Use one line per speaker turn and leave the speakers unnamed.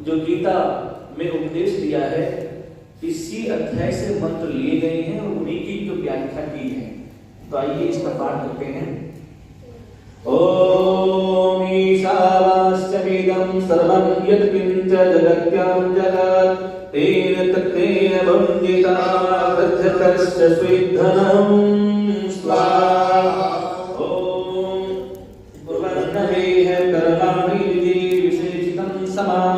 जो गीता में उपदेश दिया है, इसी अध्याय से मंत्र लिए गए हैं और उन्हीं की जो व्याख्या की है। तो आइए इसका पाठ करते हैं। ओम ईशावास्यमिदं सर्वं यत्किंच जगत्यां जगत् तेन तत्तेन वन्दिता वृद्धकस्य स्विद्धनं स्वाहा। ओम कुर्वन्नवेह कर्माणि विशेषितं समाः